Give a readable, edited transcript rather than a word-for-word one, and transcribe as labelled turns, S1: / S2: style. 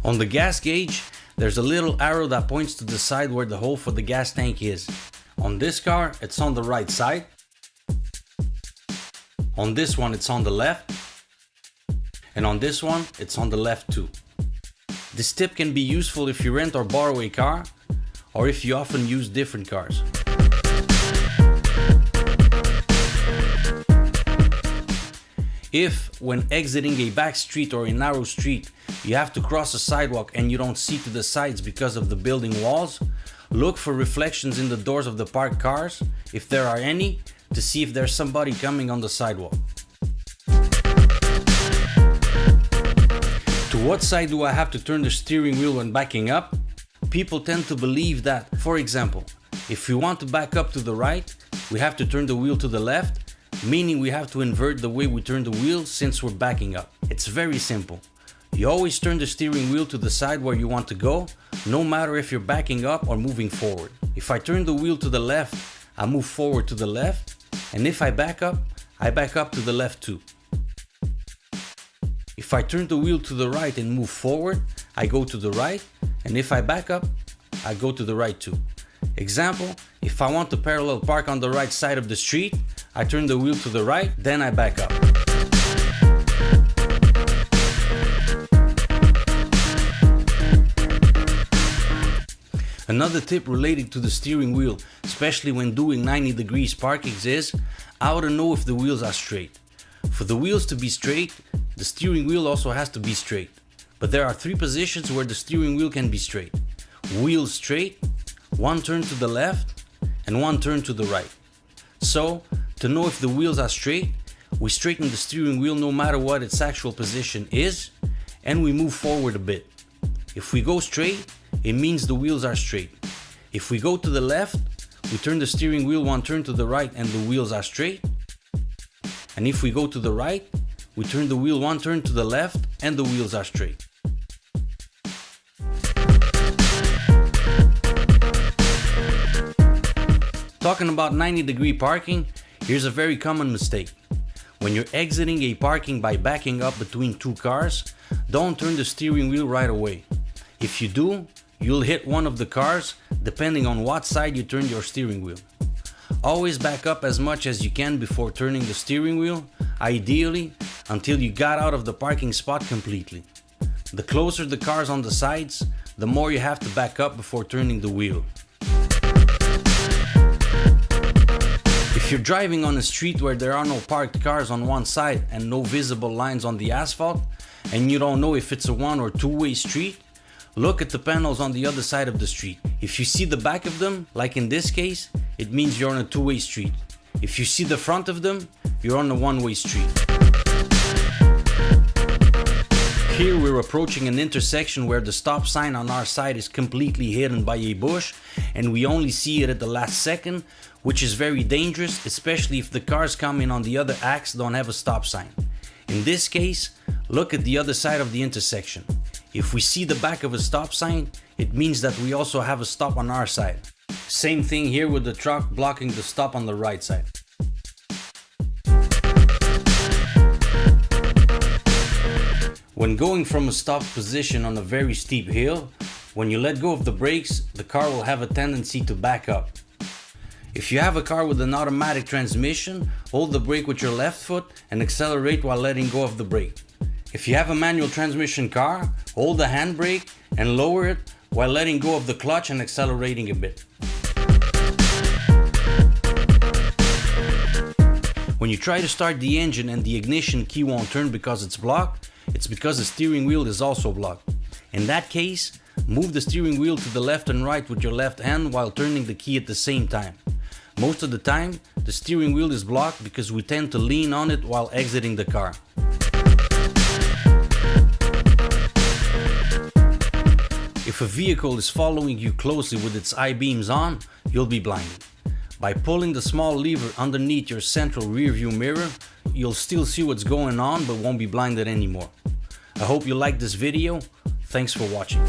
S1: On the gas gauge, there's a little arrow that points to the side where the hole for the gas tank is. On this car, it's on the right side. On this one, it's on the left. And on this one, it's on the left too. This tip can be useful if you rent or borrow a car, or if you often use different cars. If, when exiting a back street or a narrow street, you have to cross a sidewalk and you don't see to the sides because of the building walls, look for reflections in the doors of the parked cars, if there are any, to see if there's somebody coming on the sidewalk. To what side do I have to turn the steering wheel when backing up? People tend to believe that, for example, if we want to back up to the right, we have to turn the wheel to the left, meaning we have to invert the way we turn the wheel since we're backing up. It's very simple. You always turn the steering wheel to the side where you want to go, no matter if you're backing up or moving forward. If I turn the wheel to the left, I move forward to the left, and if I back up to the left too. If I turn the wheel to the right and move forward, I go to the right, and if I back up, I go to the right too. Example, if I want to parallel park on the right side of the street, I turn the wheel to the right, then I back up. Another tip related to the steering wheel, especially when doing 90 degrees parkings, is how to know if the wheels are straight. For the wheels to be straight, the steering wheel also has to be straight. But there are 3 positions where the steering wheel can be straight. Wheels straight, 1 turn to the left, and 1 turn to the right. So, to know if the wheels are straight, we straighten the steering wheel no matter what its actual position is, and we move forward a bit. If we go straight, it means the wheels are straight. If we go to the left, we turn the steering wheel 1 turn to the right and the wheels are straight. And if we go to the right, we turn the wheel 1 turn to the left and the wheels are straight. Talking about 90-degree parking, here's a very common mistake. When you're exiting a parking by backing up between 2 cars, don't turn the steering wheel right away. If you do, you'll hit one of the cars depending on what side you turn your steering wheel. Always back up as much as you can before turning the steering wheel, ideally until you got out of the parking spot completely. The closer the cars on the sides, the more you have to back up before turning the wheel. If you're driving on a street where there are no parked cars on one side and no visible lines on the asphalt, and you don't know if it's a 1 or 2-way street, look at the panels on the other side of the street. If you see the back of them, like in this case, it means you're on a 2-way street. If you see the front of them, you're on a 1-way street. Here we're approaching an intersection where the stop sign on our side is completely hidden by a bush and we only see it at the last second, which is very dangerous, especially if the cars coming on the other axis don't have a stop sign. In this case, look at the other side of the intersection. If we see the back of a stop sign, it means that we also have a stop on our side. Same thing here with the truck blocking the stop on the right side. When going from a stopped position on a very steep hill, when you let go of the brakes, the car will have a tendency to back up. If you have a car with an automatic transmission, hold the brake with your left foot and accelerate while letting go of the brake. If you have a manual transmission car, hold the handbrake and lower it while letting go of the clutch and accelerating a bit. When you try to start the engine and the ignition key won't turn because it's blocked, it's because the steering wheel is also blocked. In that case, move the steering wheel to the left and right with your left hand while turning the key at the same time. Most of the time, the steering wheel is blocked because we tend to lean on it while exiting the car. If a vehicle is following you closely with its I-beams on, you'll be blinded. By pulling the small lever underneath your central rear view mirror, you'll still see what's going on but won't be blinded anymore. I hope you liked this video. Thanks for watching.